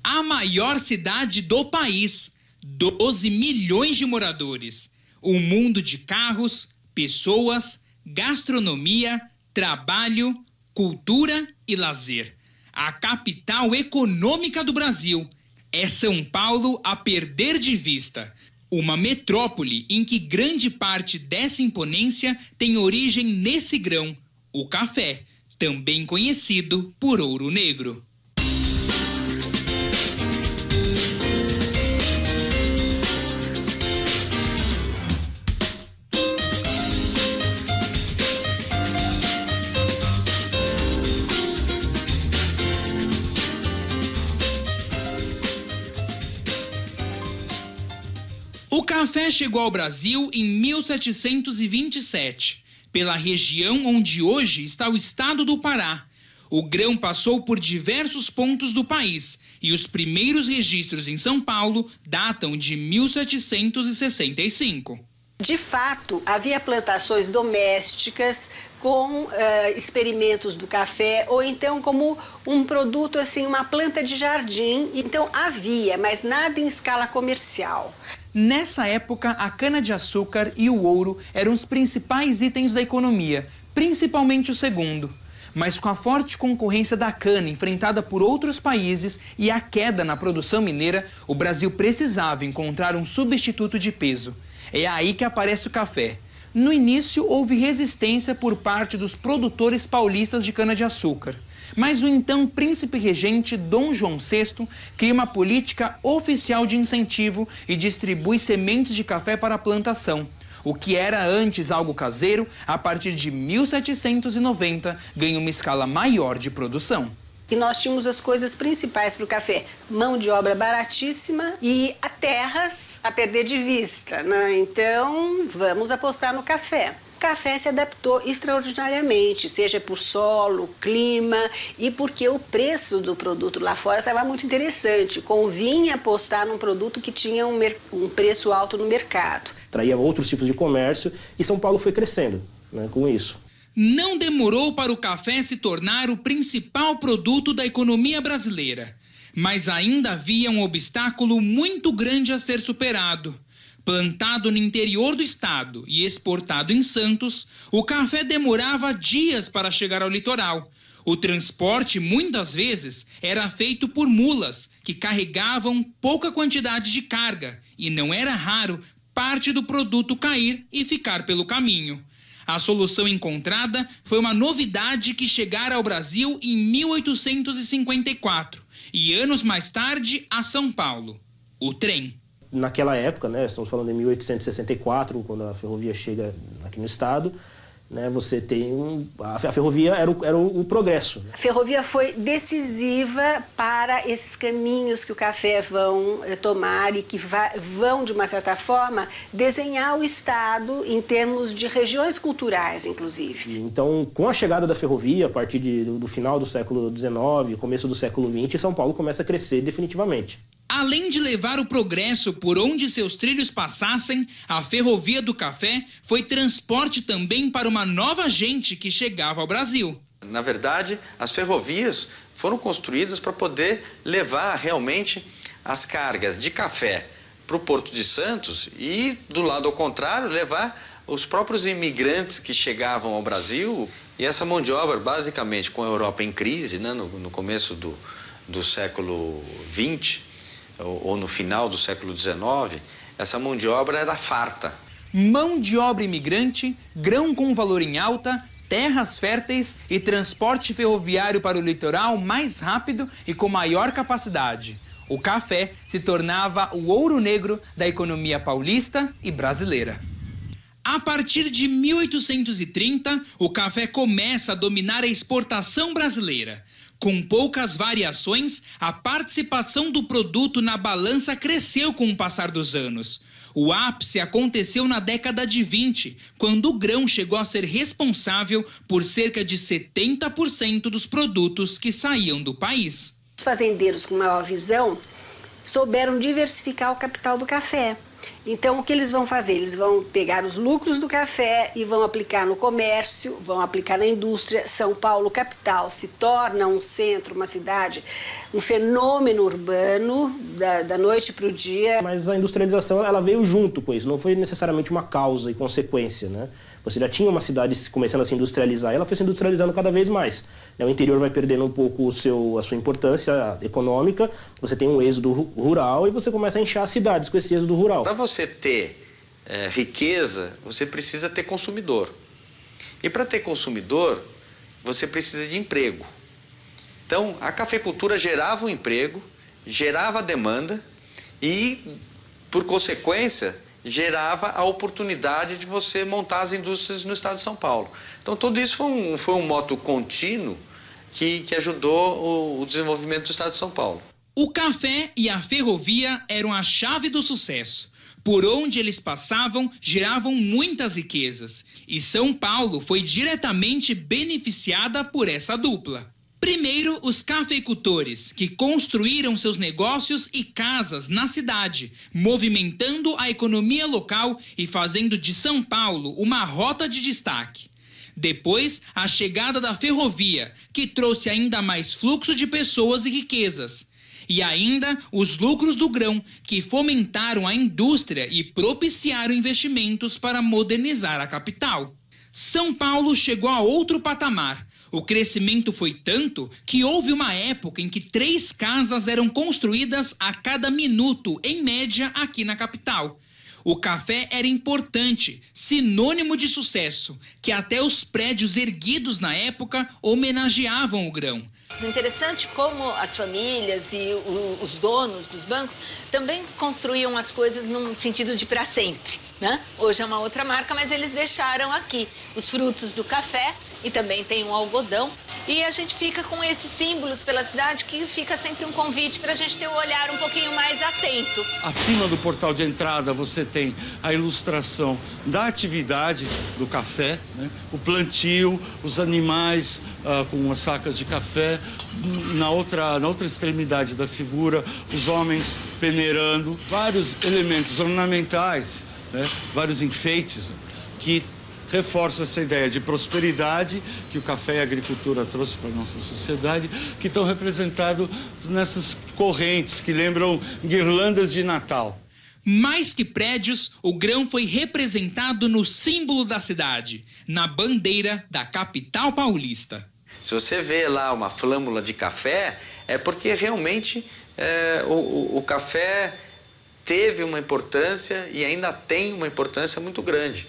A maior cidade do país, 12 milhões de moradores. Um mundo de carros, pessoas, gastronomia, trabalho, cultura e lazer. A capital econômica do Brasil. É São Paulo a perder de vista. Uma metrópole em que grande parte dessa imponência tem origem nesse grão, o café, também conhecido por ouro negro. O café chegou ao Brasil em 1727, pela região onde hoje está o estado do Pará. O grão passou por diversos pontos do país e os primeiros registros em São Paulo datam de 1765. De fato, havia plantações domésticas com experimentos do café, ou então como um produto, assim, uma planta de jardim. Então havia, mas nada em escala comercial. Nessa época, a cana-de-açúcar e o ouro eram os principais itens da economia, principalmente o segundo. Mas com a forte concorrência da cana enfrentada por outros países e a queda na produção mineira, o Brasil precisava encontrar um substituto de peso. É aí que aparece o café. No início, houve resistência por parte dos produtores paulistas de cana-de-açúcar. Mas o então príncipe regente Dom João VI cria uma política oficial de incentivo e distribui sementes de café para a plantação. O que era antes algo caseiro, a partir de 1790, ganha uma escala maior de produção. E nós tínhamos as coisas principais para o café: mão de obra baratíssima e terras a perder de vista, né? Então, vamos apostar no café. O café se adaptou extraordinariamente, seja por solo, clima e porque o preço do produto lá fora estava muito interessante. Convinha apostar num produto que tinha um preço alto no mercado. Traía outros tipos de comércio e São Paulo foi crescendo, né, com isso. Não demorou para o café se tornar o principal produto da economia brasileira. Mas ainda havia um obstáculo muito grande a ser superado. Plantado no interior do estado e exportado em Santos, o café demorava dias para chegar ao litoral. O transporte, muitas vezes, era feito por mulas, que carregavam pouca quantidade de carga, e não era raro parte do produto cair e ficar pelo caminho. A solução encontrada foi uma novidade que chegara ao Brasil em 1854 e anos mais tarde a São Paulo: o trem. Naquela época, né, estamos falando de 1864, quando a ferrovia chega aqui no estado, né, você tem a ferrovia era o progresso. A ferrovia foi decisiva para esses caminhos que o café vão tomar e que vão, de uma certa forma, desenhar o estado em termos de regiões culturais, inclusive. Então, com a chegada da ferrovia, a partir do final do século XIX, começo do século XX, São Paulo começa a crescer definitivamente. Além de levar o progresso por onde seus trilhos passassem, a ferrovia do café foi transporte também para uma nova gente que chegava ao Brasil. Na verdade, as ferrovias foram construídas para poder levar realmente as cargas de café para o Porto de Santos e, do lado ao contrário, levar os próprios imigrantes que chegavam ao Brasil. E essa mão de obra, basicamente, com a Europa em crise, né, no começo do século XX, ou no final do século XIX, essa mão de obra era farta. Mão de obra imigrante, grão com valor em alta, terras férteis e transporte ferroviário para o litoral mais rápido e com maior capacidade. O café se tornava o ouro negro da economia paulista e brasileira. A partir de 1830, o café começa a dominar a exportação brasileira. Com poucas variações, a participação do produto na balança cresceu com o passar dos anos. O ápice aconteceu na década de 20, quando o grão chegou a ser responsável por cerca de 70% dos produtos que saíam do país. Os fazendeiros com maior visão souberam diversificar o capital do café. Então, o que eles vão fazer? Eles vão pegar os lucros do café e vão aplicar no comércio, vão aplicar na indústria. São Paulo, capital, se torna um centro, uma cidade, um fenômeno urbano da noite para o dia. Mas a industrialização ela veio junto com isso, não foi necessariamente uma causa e consequência, né? Você já tinha uma cidade começando a se industrializar e ela foi se industrializando cada vez mais. O interior vai perdendo um pouco a sua importância econômica, você tem um êxodo rural e você começa a inchar as cidades com esse êxodo rural. Para você ter riqueza, você precisa ter consumidor. E para ter consumidor, você precisa de emprego. Então, a cafeicultura gerava um emprego, gerava demanda e, por consequência, gerava a oportunidade de você montar as indústrias no estado de São Paulo. Então, tudo isso foi um moto contínuo que ajudou o desenvolvimento do estado de São Paulo. O café e a ferrovia eram a chave do sucesso. Por onde eles passavam, geravam muitas riquezas. E São Paulo foi diretamente beneficiada por essa dupla. Primeiro, os cafeicultores, que construíram seus negócios e casas na cidade, movimentando a economia local e fazendo de São Paulo uma rota de destaque. Depois, a chegada da ferrovia, que trouxe ainda mais fluxo de pessoas e riquezas. E ainda os lucros do grão, que fomentaram a indústria e propiciaram investimentos para modernizar a capital. São Paulo chegou a outro patamar. O crescimento foi tanto que houve uma época em que 3 casas eram construídas a cada minuto, em média, aqui na capital. O café era importante, sinônimo de sucesso, que até os prédios erguidos na época homenageavam o grão. É interessante como as famílias e os donos dos bancos também construíam as coisas num sentido de para sempre, né? Hoje é uma outra marca, mas eles deixaram aqui os frutos do café e também tem um algodão. E a gente fica com esses símbolos pela cidade que fica sempre um convite para a gente ter um olhar um pouquinho mais atento. Acima do portal de entrada você tem a ilustração da atividade do café, né? O plantio, os animais com as sacas de café. Na outra extremidade da figura, os homens peneirando, vários elementos ornamentais, né? Vários enfeites que reforçam essa ideia de prosperidade que o café e a agricultura trouxe para a nossa sociedade, que estão representados nessas correntes que lembram guirlandas de Natal. Mais que prédios, o grão foi representado no símbolo da cidade, na bandeira da capital paulista. Se você vê lá uma flâmula de café, é porque realmente o café teve uma importância e ainda tem uma importância muito grande.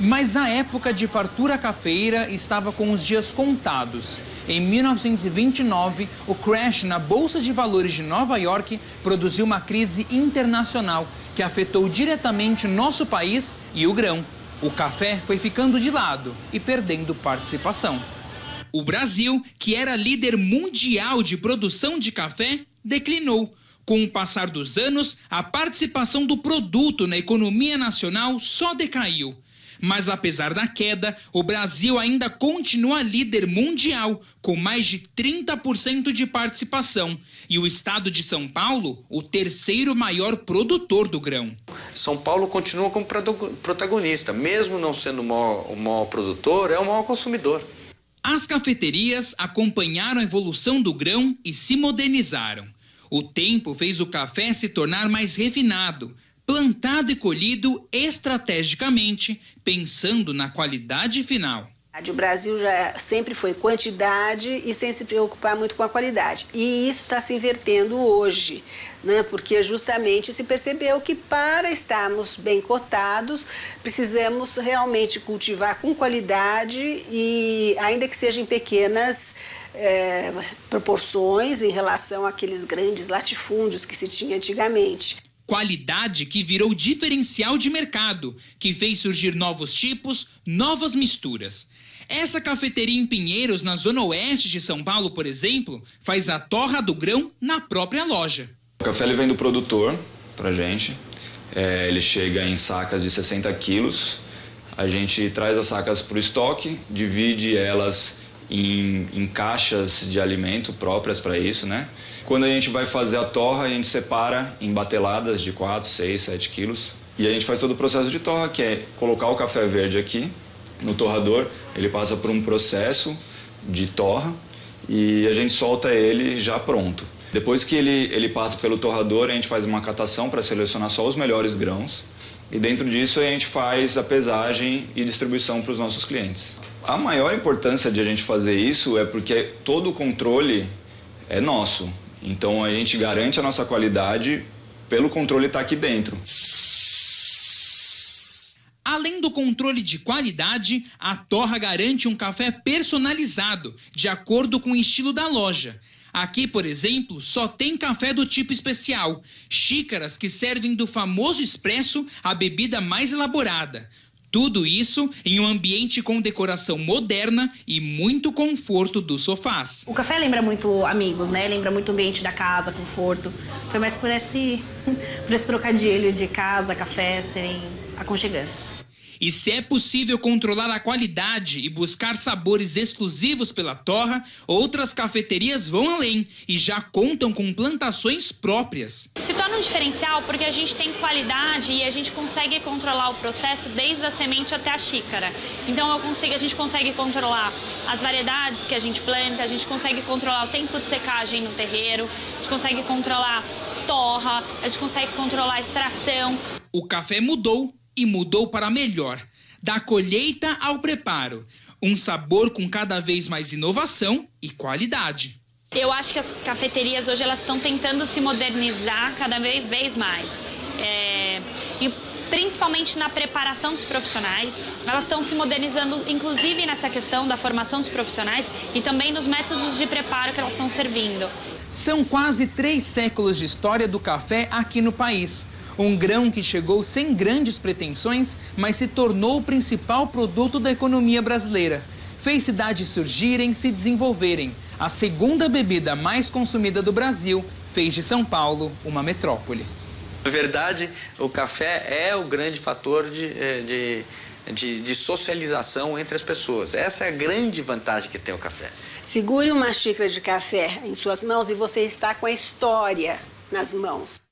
Mas a época de fartura cafeira estava com os dias contados. Em 1929, o crash na Bolsa de Valores de Nova York produziu uma crise internacional que afetou diretamente nosso país e o grão. O café foi ficando de lado e perdendo participação. O Brasil, que era líder mundial de produção de café, declinou. Com o passar dos anos, a participação do produto na economia nacional só decaiu. Mas apesar da queda, o Brasil ainda continua líder mundial, com mais de 30% de participação. E o estado de São Paulo, o terceiro maior produtor do grão. São Paulo continua como protagonista, mesmo não sendo o maior produtor, é o maior consumidor. As cafeterias acompanharam a evolução do grão e se modernizaram. O tempo fez o café se tornar mais refinado, plantado e colhido estrategicamente, pensando na qualidade final. O Brasil já sempre foi quantidade e sem se preocupar muito com a qualidade. E isso está se invertendo hoje, né? Porque justamente se percebeu que para estarmos bem cotados, precisamos realmente cultivar com qualidade e ainda que seja em pequenas proporções em relação àqueles grandes latifúndios que se tinha antigamente. Qualidade que virou diferencial de mercado, que fez surgir novos tipos, novas misturas. Essa cafeteria em Pinheiros, na zona oeste de São Paulo, por exemplo, faz a torra do grão na própria loja. O café ele vem do produtor pra gente, ele chega em sacas de 60 quilos, a gente traz as sacas para o estoque, divide elas em caixas de alimento próprias para isso, né? Quando a gente vai fazer a torra, a gente separa em bateladas de 4, 6, 7 quilos E a gente faz todo o processo de torra, que é colocar o café verde aqui no torrador, ele passa por um processo de torra e a gente solta ele já pronto. Depois que ele passa pelo torrador, a gente faz uma catação para selecionar só os melhores grãos e dentro disso a gente faz a pesagem e distribuição para os nossos clientes. A maior importância de a gente fazer isso é porque todo o controle é nosso, então a gente garante a nossa qualidade pelo controle estar aqui dentro. Além do controle de qualidade, a torra garante um café personalizado, de acordo com o estilo da loja. Aqui, por exemplo, só tem café do tipo especial, xícaras que servem do famoso expresso a bebida mais elaborada. Tudo isso em um ambiente com decoração moderna e muito conforto dos sofás. O café lembra muito amigos, né? Lembra muito o ambiente da casa, conforto. Foi mais por esse trocadilho de casa, café serem aconchegantes. E se é possível controlar a qualidade e buscar sabores exclusivos pela torra, outras cafeterias vão além e já contam com plantações próprias. Se torna um diferencial porque a gente tem qualidade e a gente consegue controlar o processo desde a semente até a xícara. Então a gente consegue controlar as variedades que a gente planta, a gente consegue controlar o tempo de secagem no terreiro, a gente consegue controlar torra, a gente consegue controlar a extração. O café mudou. E mudou para melhor, da colheita ao preparo. Um sabor com cada vez mais inovação e qualidade. Eu acho que as cafeterias hoje elas estão tentando se modernizar cada vez mais. E principalmente na preparação dos profissionais, elas estão se modernizando inclusive nessa questão da formação dos profissionais e também nos métodos de preparo que elas estão servindo. São quase 3 séculos de história do café aqui no país. Um grão que chegou sem grandes pretensões, mas se tornou o principal produto da economia brasileira. Fez cidades surgirem, se desenvolverem. A segunda bebida mais consumida do Brasil fez de São Paulo uma metrópole. Na verdade, o café é o grande fator de socialização entre as pessoas. Essa é a grande vantagem que tem o café. Segure uma xícara de café em suas mãos e você está com a história nas mãos.